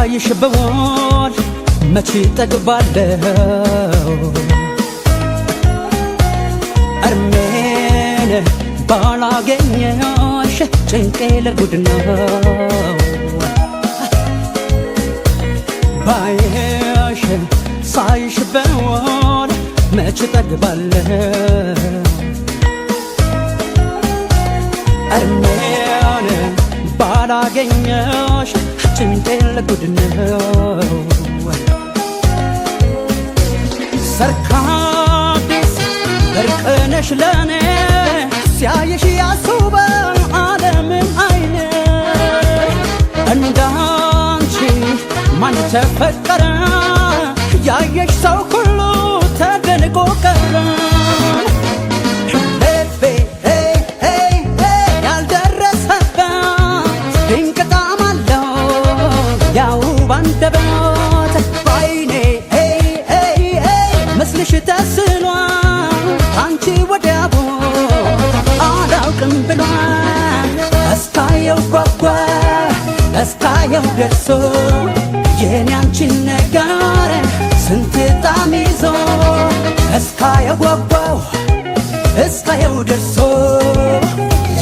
ሳይሽ በወል መቼ ጠግባለሁ እርሜን ባላገኘሽ ጭንቄ ለጉድ ነው ባይሽ ሳይሽ በወል መቼ ጠግባለሁ እርሜን ባላገኘሽ ጭንቄ ለጉድ ነው ሰርካዲስ እርቅነሽ ለኔ ሲያየሽ ያስውበው ዓለምን አይኔ እንዳንቺ ማን ተፈቀረ ያየሽ ሰው ሁሉ ተደንቆ ቀረ ልቤ ያልደረሰበት ድንቅ ጣዕም አለው ያው ባንደበት ባይኔ ምስልሽ ተስሏል አንቺ ወዲያቦ አላውቅም ብሏል እስካየው ጓጓ እስካየው ደርሶ የኔ አንቺን ነገር ስንት ጣዕም ይዞ እስካየው ጓጓው እስካየው ደርሶ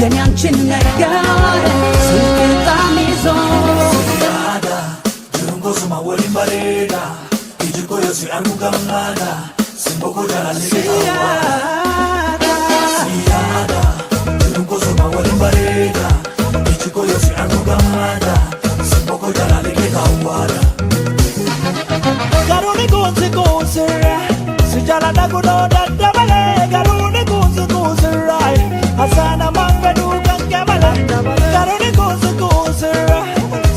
የኔ አንቺን ነገር ስንት ጣዕም ይዞ Siada, durungo suma wali bareda Ijiko yosi angu gamada Simboko jala lege awada Siada, durungo suma wali bareda Ijiko yosi angu gamada Simboko jala lege awada Garuni gunzi gunzira Sijala dagudo dadabale Garuni gunzi gunzira Hasana mangadu kankamala Garuni gunzi gunzira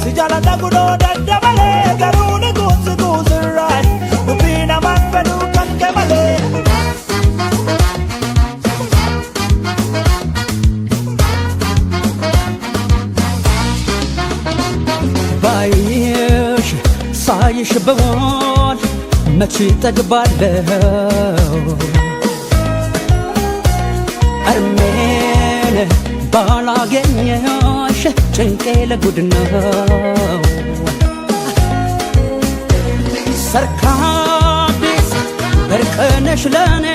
Sijala dagudo dadabale Garuni gunzi gunzira Upina mangadu kankamale ባይሽ ሳይሽ በወል መቼ ጠግባለሁ እርሜን ባላገኘሽ ጭንቄ ለጉድ ነው ሰርካዲስ እርቅነሽ ለኔ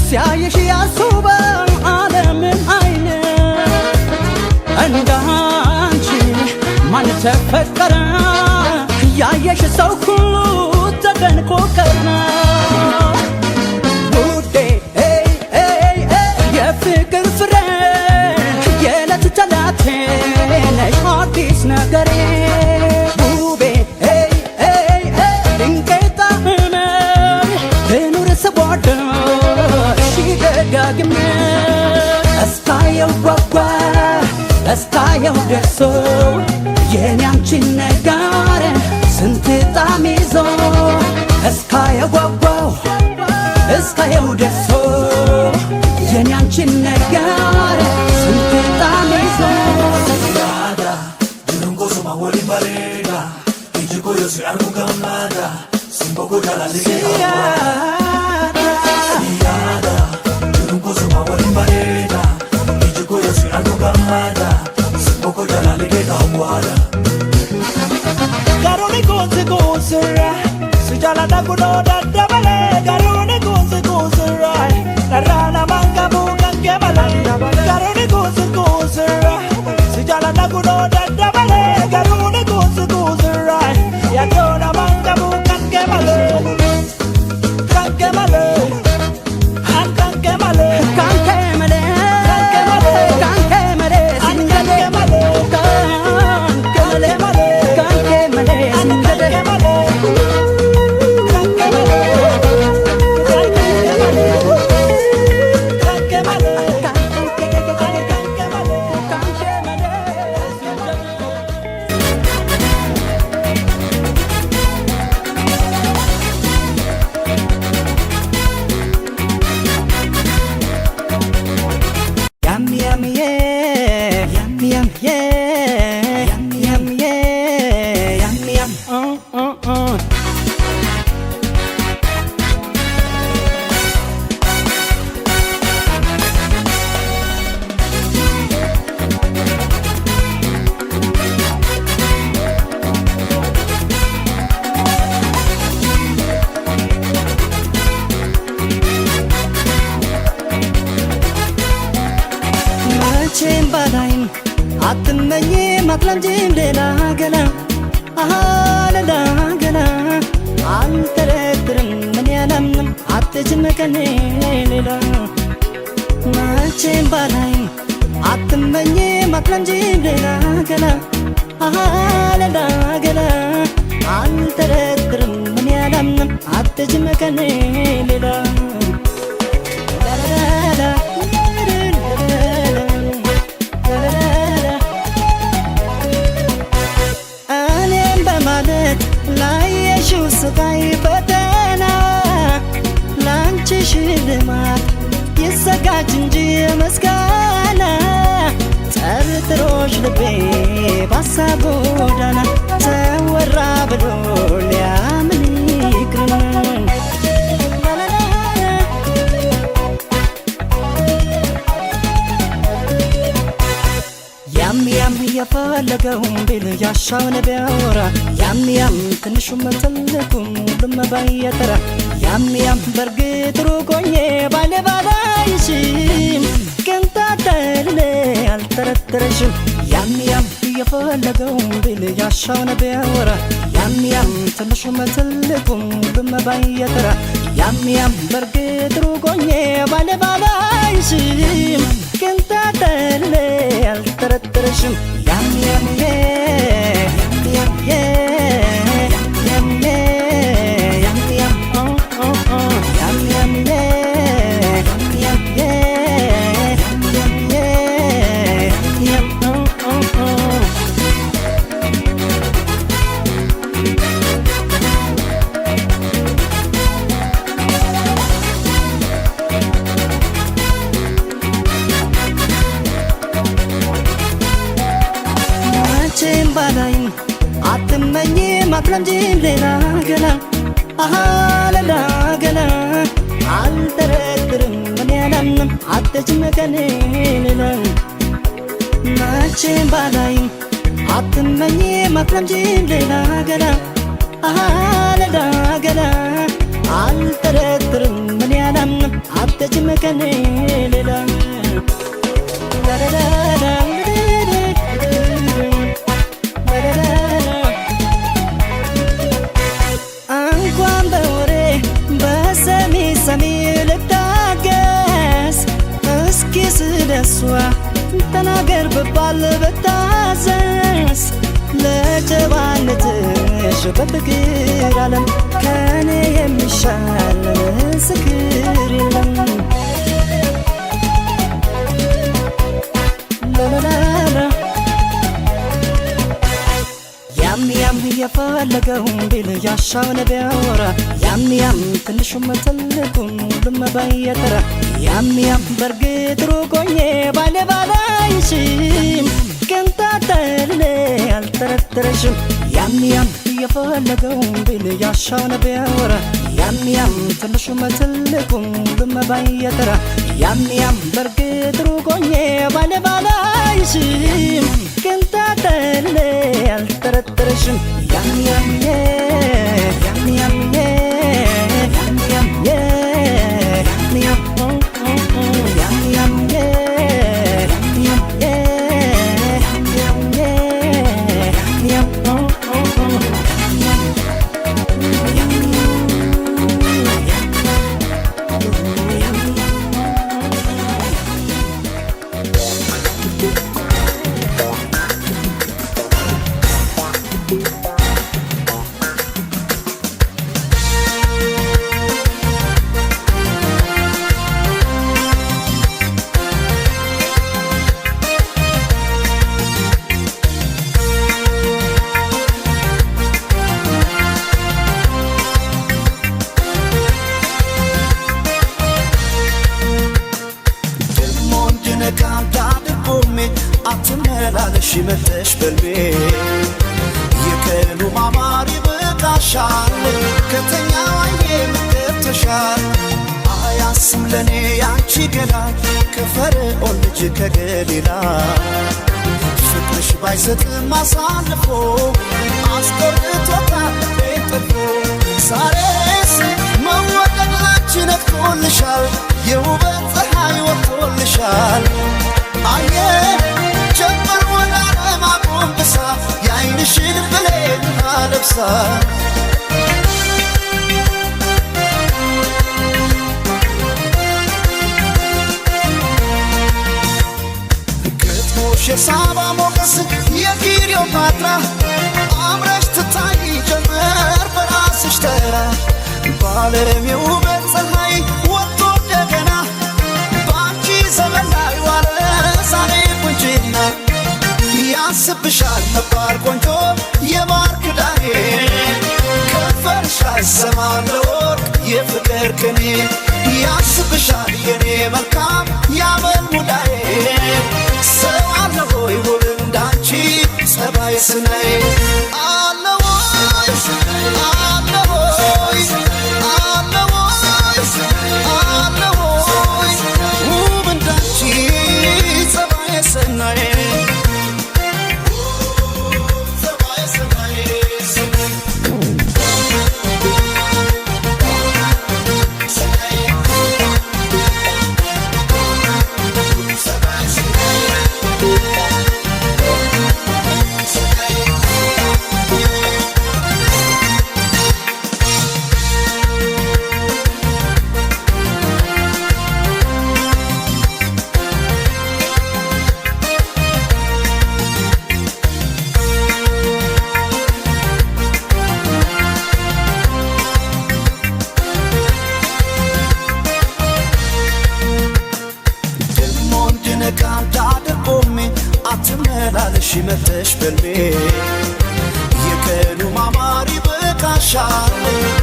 ሲያየሽ ያስውበው ዓለምን አይኔ እንዳንቺ ማን ተፈቀረ ያየሽ ሰው ሁሉ ተደንቆ ቀረ ውዴ የፍቅር ፍሬ የዕለት ተላቴ ነሽ አዲስ ነገሬ ውቤ ድንቄ ጣዕሜ ልኑር ስወድሽ ደጋግሜ እስካየው ጓጓ እስካየው ደርሶ የኔ አንቺን ነገር ስንት ጣዕም ይዞ እስካየው ጓጓው እስካየው ደርሶ የኔ አንቺን ነገር ስንት ጣዕም ይዞ Siada, durungo suma wali bareda Ijiko yosi angu gamada Simboko jala lege awada Siada, durungo suma wali bareda Ijiko yosi angu gamada Simboko jala lege awada Garuni gunzi gunzira Sijala dagudo dadabale Garuni gunzi gunzira Narana mangabu kankemala Garuni gunzi gunzira Sijala dagudo dadabale Garuni gunzi gunzira Yadona mangabu kankemala Kankemala Kankemala ካንከመለ ካንከመለ ሲንገደ ካንከመለ ካንከመለ ሲንገደ ማትለምጂም ሌላ ገላ ሌላ ገላ አልጠረጥርም ምን ያላምንም አትጅም ከኔ ሌላ መቼም ባላይም አትመኝ ማትለምጂም ሌላ ገላ ሌላ ገላ አልጠረጥርም ምን ያላምንም አትጅም ከኔ ሌላ እኔም በማለት ላየሽው ስቃይ ፈተና ላንቺ ሽልማት ይዘጋጅ እንጂ ምስጋና ጠርጥሮሽ ልቤ ባሳብ ጎዳና ተወራ ብሎ ሊያምን ይቅርን ያም የፈለገውን ቢል ያሻውን ቢያወራ ያም ትንሹም ትልቁም ሁሉም ባየተራ ያም በርግጥ ሩቅ ሆኜ ባላይሽም ቅንጣት ታህል አልጠረጥርሽም ያም የፈለገውን ቢል ያሻውን ቢያወራ ያም ትንሹም ትልቁም ሁሉም ባየተራ ያም በርግጥ ሩቅ ሆኜ ባላይሽም ቅንጣት ታህል አልጠረጥርሽም ያም መቼም ባላይም አትመኝ ማትለምጂም ሌላ ገላ ሌላ ገላ አልጠረጥርም ምን ያላምንም አትጅም ከኔ ሌላ መቼም ባላይም አትመኝ ማትለምጂም ሌላ ገላ ሌላ ገላ አልጠረጥርም ምን ያላምንም አትጅም ከኔ ሌላ እንኳን በወሬ በሰሚ ልታገስ እስኪ ስለሷ ተናገር ብባል ብታዘዝ ለጀባነትሽ በፍቅር ዓለም ከኔ የሚሻል ምስክር የለም ያም የፈለገውን ቢል ያሻውን ቢያወራ ያም ትንሹም ትልቁም ሁሉም ባየተራ ያም በርግጥ ሩቅ ሆኜ ባላይሽም ቅንጣት ታህል አልጠረጥርሽም ያም የፈለገውን ቢል ያሻውን ቢያወራ ያም ትንሹም ትልቁም ሁሉም ባየተራ ያም በርግጥ ሩቅ ሆኜ ባላይሽም ቅንጣት ታህል አልጠረጥርሽም አትመላለሽ መተሽ በልቤ የቀኑ ማማር ይበቃሻል ከተኛው አይኔ ምገብተሻል አያስም ለኔ ያንቺ ገላ ከፈርዖን ልጅ ከገሊላ ፍቅርሽ ባይሰጥም አሳልፎ አስቆርጦታል ልቤን ጠልፎ ዛሬስ መወደድ ላንቺ ነግቶልሻል የውበት ፀሐይ ወጥቶልሻል አየ ጀመር ወደ ዓለም አጎንብሳ የዓይንሽን ብሌን አለብሳ ግጥሞሽ የሳባ ሞገስ የክሊዮፓትራ አምረሽ ትታይ ጀመር በራስሽ ተራ በዓለም የውበት ፀሐይ ወጥቶ እንደገና በአንቺ ዘመን ላይ ዋለ ዛሬ ቁንጅና ያስብሻል ነባር ቆንጆ የማር ክዳኔ ከንፈርሽ አይሰማም ለወርቅ የፍቅር ቅኔ ያስብሻል የኔ መልካም ያመል ሙዳዬ ሰው አለ ሆይ ውብ እንዳንቺ ጸባይ ስናይ አለ ወይ አለ ሆይ አለ ወይ አለ ሆይ ውብ እንዳንቺ ጸባይ ስናይ አትመላለሽ መተሽ በልቤ የቀኑ ማማሪ በቃሻል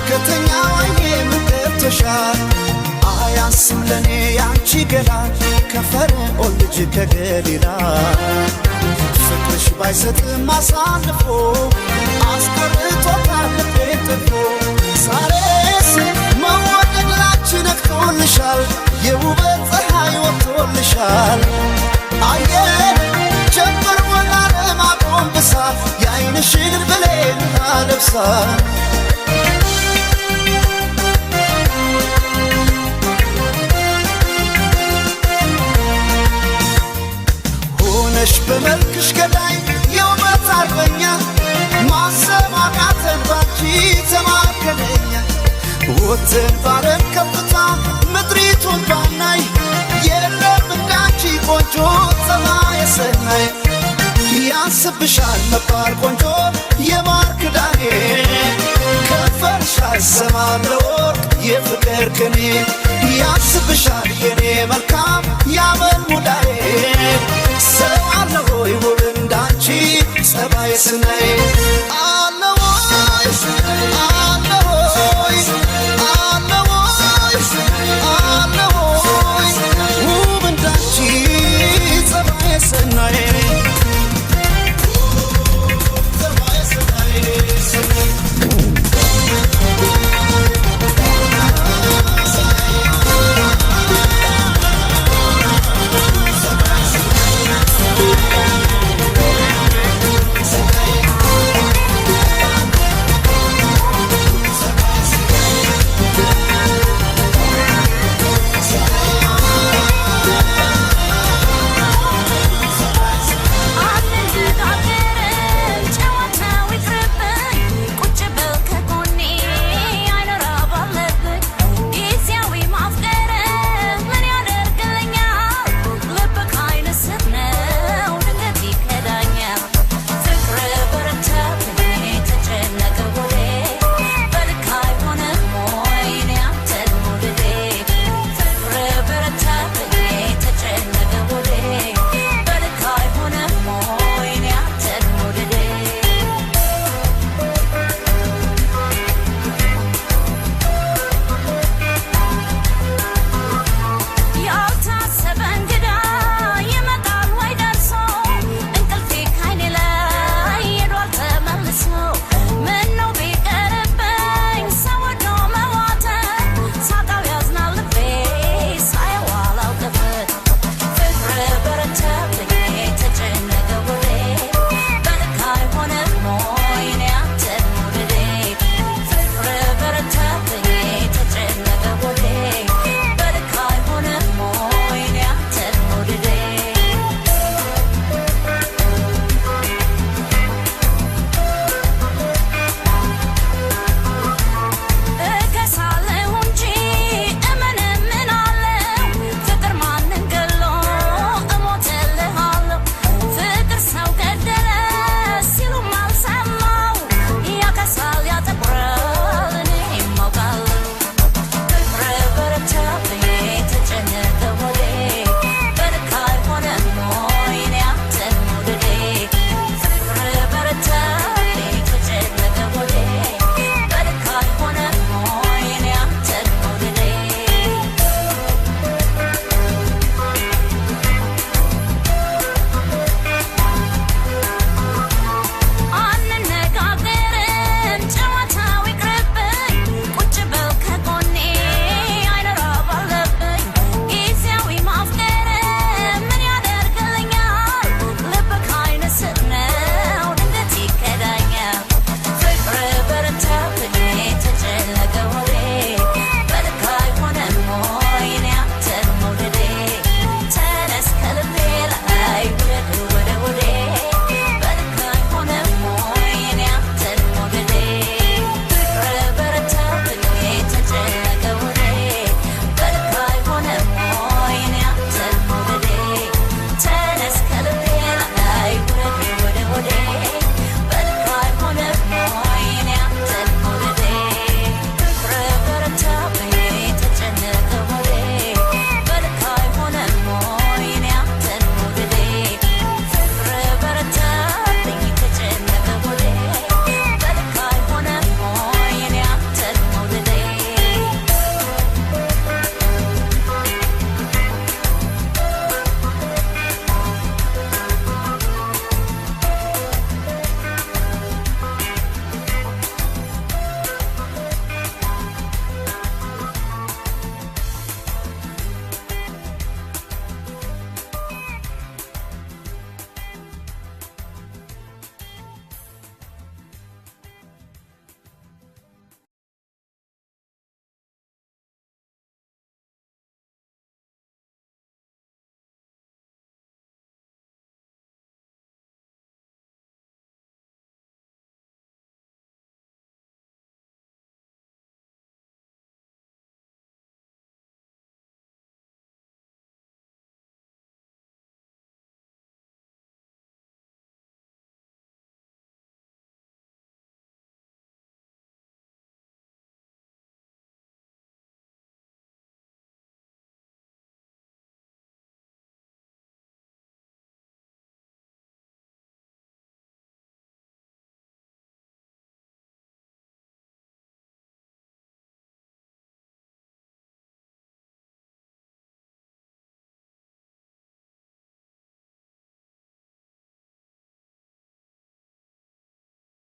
ከተኛው አይኔ ምገብተሻል አያንስም ለኔ ያንቺ ገላ ከፈርዖን ልጅ ከገሊላ ፍቅርሽ ባይሰጥም አሳልፎ አስቀርቶታል ልቤን ጥፎ ዛሬስ መወደድ ላንቺ ነቅቶልሻል የውበት ፀሐይ ወጥቶልሻል አየን ጀምር ወላለም አቆንብሳ የዓይንሽን ብሌን አለብሳ ሆነሽ በመልክሽ ገዳይ የውበት አርበኛ ማሰብ አቃተን ባንቺ ተማከለኛ ወጥተን ባረን ከፍታ ምድሪቱን ባናይ የለም እንዳንቺ ቆንጆ ፀባይ ሰናይ ያስብሻል ነባር ቆንጆ የማር ክዳኔ ከንፈርሽ አይሰማም ለወርቅ የፍቅር ቅኔ ያስብሻል የኔ መልካም ያመል ሙዳዬ ሰው አለ ሆይ ውብ እንዳንቺ ጸባይ ስናይ